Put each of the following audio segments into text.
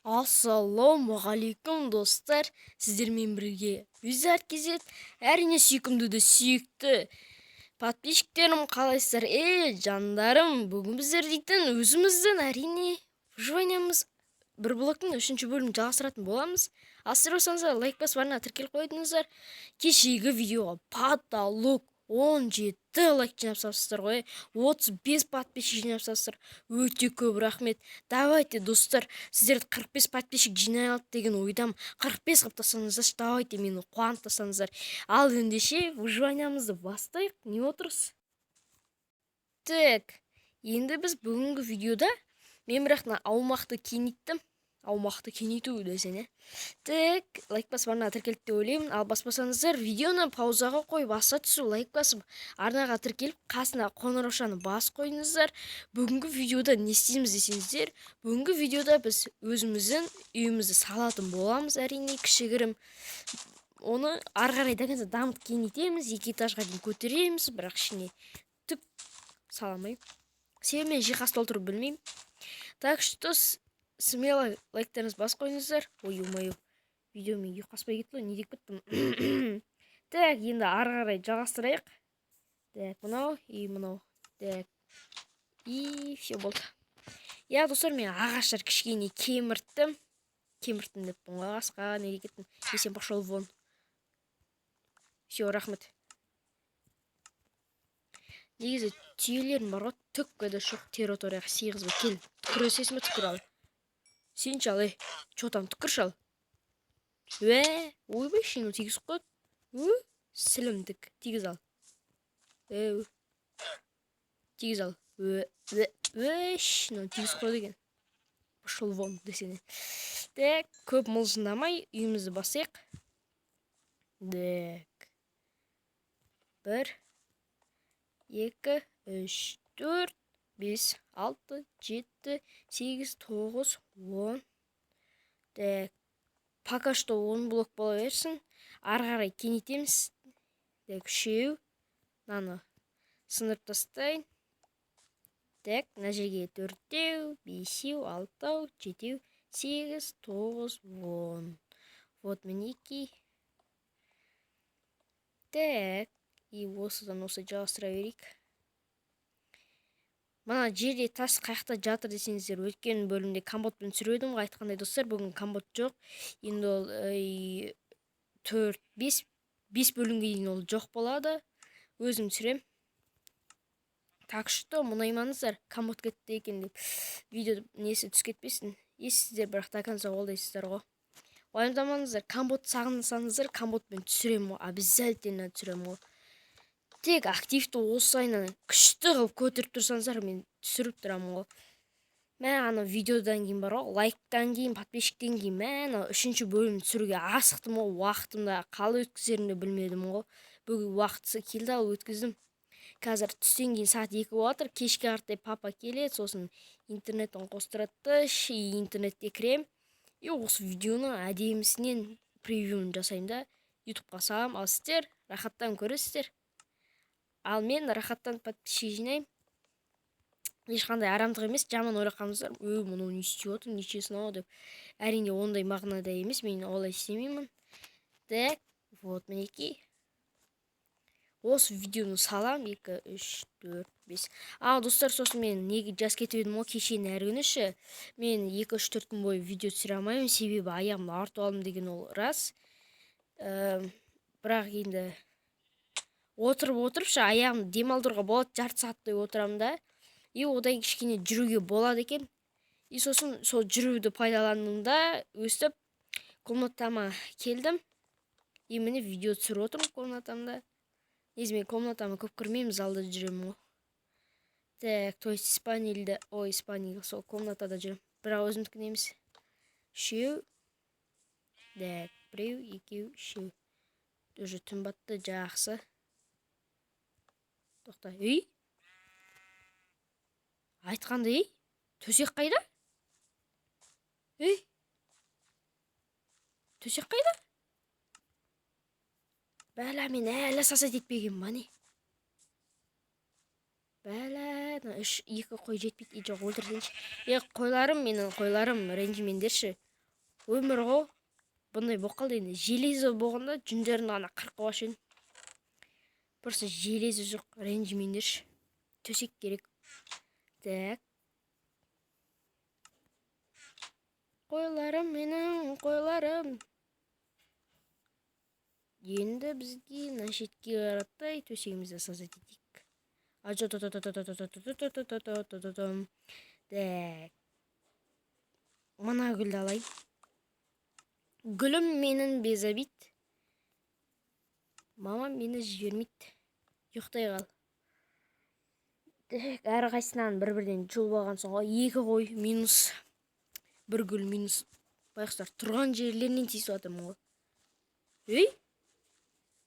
Ассалаумағалейкум достар, сіздермен бірге Визард кезет. Әрине сүйкімді де сүйікті подписчиктерім, қалайсыздар? Жандарым, бүгін біздер дейтін өзіміздің әрине выживаниямыз бір блоктың 3-ші бөлімін жалғастыратын боламыз. Сіздер болсаңыздар лайк басып арна тіркеліп қойдыңыздар. Кешегі видеоға потолок 17 лайк жинап салыпсыздар ғой, 35 подписчик жинап салыпсыздар. Өте көп рахмет. Давайте достар, сіздерді 45 подписчик жинай алды деген ойдам. 45 қылып тастаңыздаршы, давайте мені қуанып тастаңыздар. Ал ендеше выживаниямызды бастайық. Не отырсыз? Так, енді біз бүгінгі видеода мен бірақ аумақты кеңейттім. Аумақты кеңейту десене. Так, лайк басып арнаға тіркеліп деп ойлаймын. Ал баспасаңыздар, видеоны паузаға қойып баса түсу, лайк басып арнаға тіркеліп қасына қоңыраушаны бас қойыңыздар. Бүгінгі видеода не істейміз десеңіздер, бүгінгі видеода біз өзіміздің үйімізді салатын боламыз, әрине кішігірім. Оны ары қарай дамытып кеңейтеміз, 2 этажға дейін көтереміз, бірақ ішіне түк саламаймын. Себебі мен жиһаз толтырып білмеймін. Так что смело лайктарыңыз бас қойыңыздар. Ой-ой-ой, видеомен ұйқаспай кетті ғой, не деп кеттім. Так, енді ары қарай жалғастырайық. Так, мынау и мынау. Так, и все болды. Я достар, мен ағаштар кішкене кемірттім. Кемірттім деп ағашқа не деп кеттім. Сен пошел вон. Все, рахмет. Негізі түйелерім бар ғой, түкке де жоқ, территорияға сыйғызбай кел. Күресесің бе, түкір ал. Сен шал, чо там, түкір шал. Ойбай, шыны тегіз қойд. Сілімдік, тегіз ал. Тегіз ал. Шыны тегіз қойд екен. Пошел вон десене. Так, көп мұлжындамай үйімізді басайық. Так. 1, 2, 3, 4, 5, 6, 7, 8, 9, 10. Так, пока что 10 блок бола берсін. Ары қарай кеңейтеміз. Так, 3. Наны сындырып тастайын. Так, мына жерге 4, 5, 6, 7, 8, 9, 10. Вот мінекей. Так, и осыдан осы жалғастыра берейік. Мана жерде тас қаяқта жатыр десеңіздер, өткен бөлімде комботпен түсірдім ғой, айтқандай достар, бүгін комбот жоқ. Енді ол 4, 5 бөлімге дейін ол жоқ болады. Өзім түсірем. Так что мұнаймаңыздар, комбот кетті екен деп видео несі түс кетпесін. Сіздер бірақ та конца қолдайсыздар ғой. Уайымдамаңыздар, комбот сағынсаңыздар, комботпен түсірем ғой, обязательно түсірем ғой. Тек активті осылайынан күшті қылып көтеріп тұрсаңыздар, мен түсіріп тұрамын ғой. Мен ана видеодан кейін бар ғой, лайктан кейін, подписчиктен кейін, мен 3-ші бөлімді түсіруге асықтым ғой, уақытымда қалай өткізерімді білмедім ғой. Бүгін уақытысы келді, ал өткіздім. Қазір түстен кейін сағат 2 болатыр, кешке қаратай папа келеді, сосын интернеттен қостырады, интернетте кірем. И осы видеоны әдемісінен превьюін жасаймын да, ютубқа салам. Ал сіздер рахаттан көресіздер. Ал мен рахаттан подписчик жинаймын. Ешқандай арамдық емес, жаман ойлақаныңыздар. Мұны не істеп отыр, нешесін ау деп. Әрине ондай мағынада емес, мен олай істемеймін. Так, вот мінекей. Осы видеоны салам, 2, 3, 4, 5. Достар, сосын мен неге жас кетіп едім ғой, кешен әрі күні мен 2, 3, 4 күн бойы видео түсіре алмаймын, себебі аяғымды артып алдым деген ол рас. Бірақ енді отырып аяғымды демалдыруға болады, жарты сағаттай отырамын да. И одан кішкене жүруге болады екен. И сосын сол жүруді пайдаландым да, өстіп комнатама келдім. И міне видео түсіріп отырмын комнатамда. Негізі мен комнатама көп кірмеймін, залда жүремін ғой. Так, то есть Испанияда сол комнатада жүрем. Бірақ өзімдікін емес. 3. Так, 1, 2, 3. Уже түн батты, жақсы. Тоқта, айтқандай, төсек қайда? Төсек қайда? Бәлә, мен әлі сасат етпеген мане. Бәлә, 2 қой жетпейді, жоқ өлтірсенші. Қойларым, менің қойларым ренжімеңдерші. өмір ғой. Бұндай боқалды енді. Железі болғанда жүндерін ғана қырқып ашын. Просто железі жоқ, ренжімеңдерші. Төсек керек. Так. Қойларым, менің қойларым. Енді бізге нашетке қараттай төсегімізді сазат етейік. Так. Мына гүлді алайын. Гүлім менің безабит. Мамам мені жібермейді. Ұйықтай қал. Әр қайсынан бір-бірден жұлып алған соң екі қой минус. Бір гүл минус. Байқұстар тұрған жерлерінен тиісіп жатырмын ғой. Ей?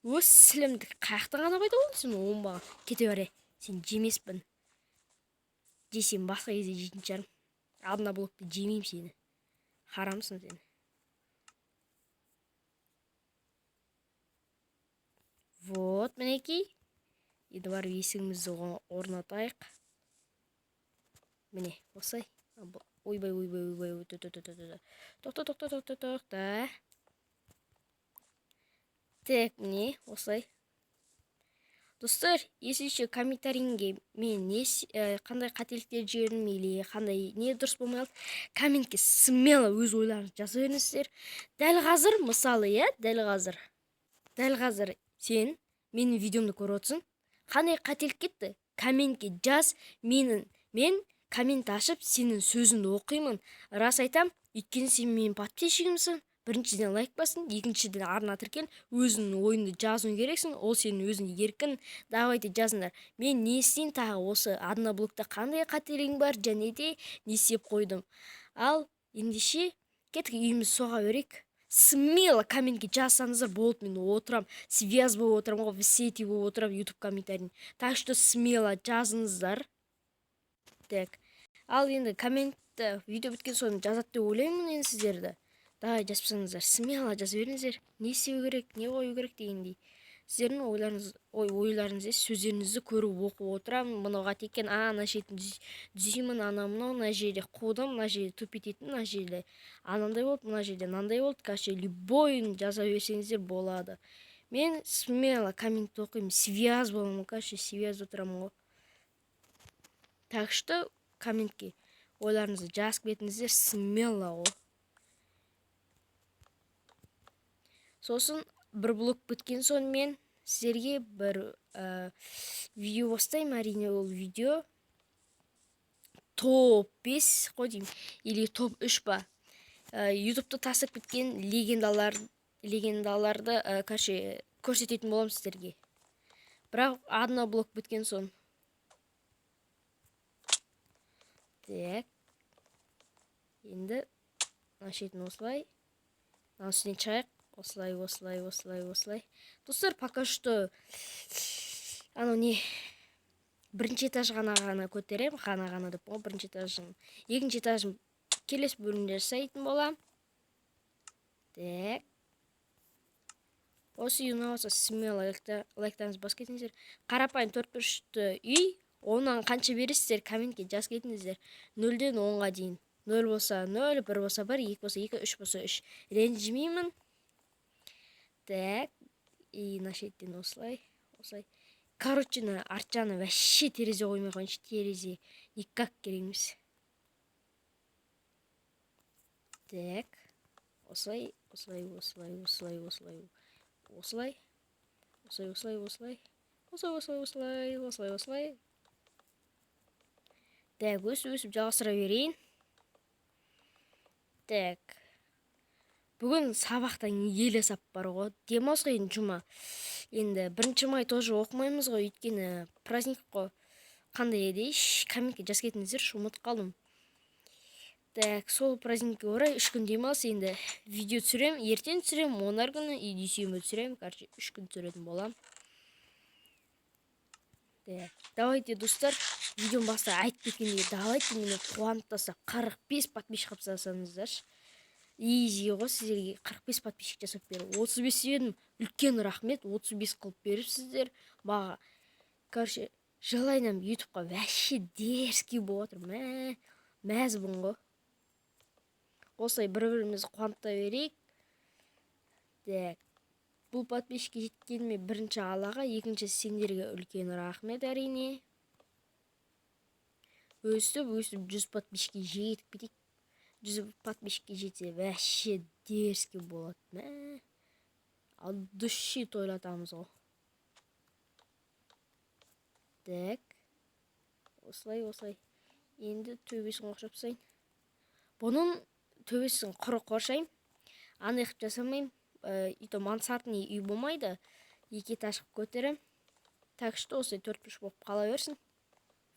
Өз сілімді қаяқтан ғана қайда болдың сен оңбаған. Кете бар. Сен жемеспін. Жесем басқа кезде жейтін шығармын. Алдына блокты жемеймін сені. Харамсың сен. Вот, мінекей. Енді бар есігімізді орнатайық. Міне, осылай. Ойбай. Тоқта. Так, міне, осылай. Достар, есіңізше комментарийге мен қандай қателіктер жібердім или қандай не дұрыс болмай қалды, комментке смело өз ойларыңызды жаза беріңіздер. Дәл қазір, мысалы, дәл қазір сен менің видеомды көріп отырсың. Қандай қателік кетті? Комментке жаз. Мен коммент ашып, сенің сөзіңді оқимын. Рас айтам, өйткені сен менің подписчигімсің. Біріншіден лайк бассын, екіншіден арна тіркел, өзіңнің ойыңды жазуың керексің, ол сенің өзің еркін. Давайте жазыңдар. Мен не істейін тағы осы одноблокта қандай қателігім бар, және де не істеп қойдым. Ал ендеше кеттік үйіміз соға берейік. Смело комментке жазсаңыздар болды, мен отырам, связь болып отырам, в сети болып отырам YouTube комментарийін. Так что смело жазыңыздар. Так. Ал енді комментті видео біткен соң жазады деп ойлаймын енді сіздерді. Давай жазсаңыздар, смело жаза беріңіздер. Не істеу керек, не қою керек дегендей. Сіздердің ойларыңызды, сөздеріңізді көріп оқып отырамын. Мынауға теккен ана шетін düzеймін, мына жерде қудым, мына жерде тупит еттім, мына жерде анандай болды, мына жерде мынандай болды. Короче, любойын жаза берсеңіздер болады. Мен смело коммент оқимын, связь боламын, короче, связь отырамын ғой. Так что комментке ойларыңызды жазып кетіңіздер, смело ғой. Сосын бір блок біткен соң мен сіздерге бір видео бастаймын. Әрине ол видео топ 5 қой деймін, или топ 3 ба. Ютубта тасып кеткен легендаларды көрсететін болам сіздерге. Бірақ одна блок біткен соң. Так. Енді нашетін осылай. Насыне чайық. Осылай. Достар, пока что бірінші этаж ғана көтерем, ғана деп ол бірінші этажын. Екінші этажын келесі бөлімде жасайтын болам. Так. Осы үйін алса смело лайктарыңызды басып кетіңіздер. Қарапайым 4-3 үй, онан қанша бересіздер, комментке жазып кетіңіздер. 0-ден 10-ға дейін. 0 болса 0, 1 болса 1, 2 болса 2, 3 болса 3. Ренжімеймін. Так, и нашеттен осылай. Короче, арт жағына вообще терезе қоймай қойыншы, терезе никак керек емес. Так, осылай. Так, өсіп жалғастыра берейін. Так. Бүгін сабақтан елі сап бар ғой. Демалыс қой жұма. Енді 1 май тоже оқымаймыз ғой, өйткені праздник қой. Қандай едейш, комментке жаз кетіңіздер, ұмытып қалдым. Так, сол праздникке орай 3 күн демалыс, енді видео түсірем, ертең түсірем, 10 күні и дүйсенбі түсірем, короче 3 күн түсіретін болам. Так, давайте, достар, видеоны баста айтып кеткендей, давайте мені қуанып тастап 45 подписчик қапсасаңыздаршы. Изи ғой, сіздерге 45 подписчик жасап беріп. 35 едім, үлкен рахмет, 35 қылып беріпсіздер. Баға, короче, жылайнам ютубқа вообще дерзкий болып отыр. Мәз бұн ғой. осылай бір-бірімізді қуанта берейік. Так. Бұл подписчикке жеткеніме бірінші Аллаға, екінші сендерге үлкен рахмет әрине. Өстіп 100 подписчикке жетіп кетейік. 100 подписчикке жетсе вообще дерзкий болады. Мә. Ал души тойлатамыз ғой. Так. Осылай. Енді төбесін қоршап тастайын. Бұның төбесін құры қоршайым. Аны қып жасамайым. Ито мансартный үй болмайды. 2 этаж қып көтерем. Так что осылай 4-5 болып қала берсін.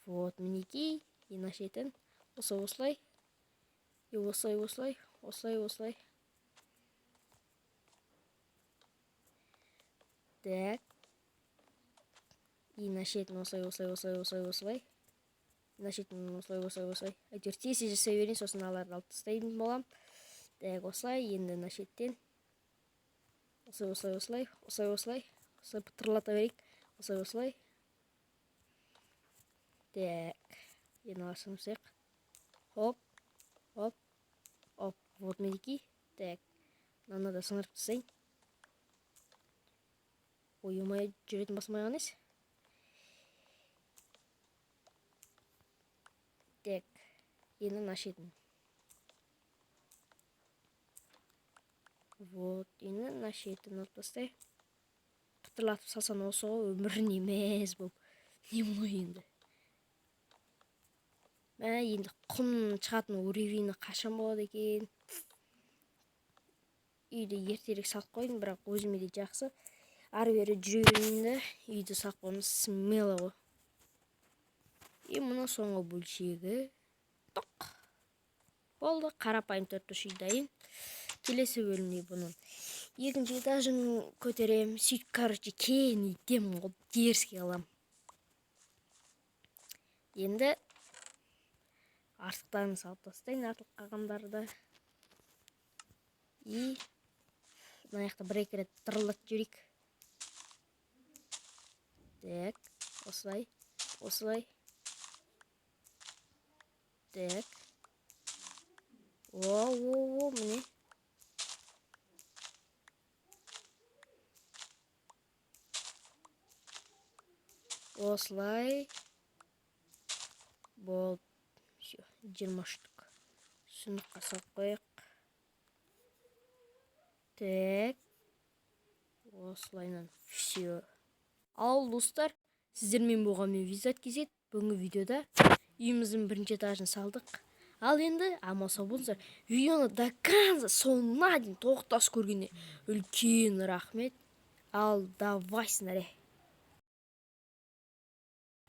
Вот, мінекей. Ена шетін. Осылай. И осылай. Так. Ена шетін осылай. Ена шетін осылай. Әйтеуір тез жасай берейін, сосын аларды алып тастайтын болам. Так, осылай. Енді ена шеттен. Осылай. Осылай пытырлата берейік. Осылай. Так. Енді аласымызсақ. Хоп. Вот мінекей. Так. Мынаны да сыңырып тастайын. Ойымай жүретін басмайған ес. Так. Енді нашетін. Вот. Енді нашетін алып тастай. Пытырлатып салсан осы ғой өміріне мәз болып. Не мұны енді. Енді құм шығатын уровені қашан болады екен. Үйді ертерек салып қойдым, бірақ өзіме де жақсы. Ары бері жүре берейін, үйді салып қоймыз смело ғой. И мұның соңғы бөлшегі. Тоқ. Болды, қарапайым 4-3 үй дайын. Келесі бөлімде бұның 2-ші этажын көтерем. Сөйтіп, короче, кейін идем ғой, дерзкий қалам. Енді артықтарын салып тастайын, артық қалғандарды. И мына жақта бір-екі рет тырылдатып жіберейік. Так, осылай. Так. О, міне. Осылай. Болды. 20 штук. Сыныпқа салып қояйық. Так. Осылайнан. Все. Ал достар, сіздермен болған мен Визат Кезет. Бүгінгі видеода үйіміздің 1-ші этажын салдық. Ал енді аман сау болыңыздар. Видеоны до конца соңына дейін тоқтас көргенде үлкен рахмет. Ал давай сіңдер.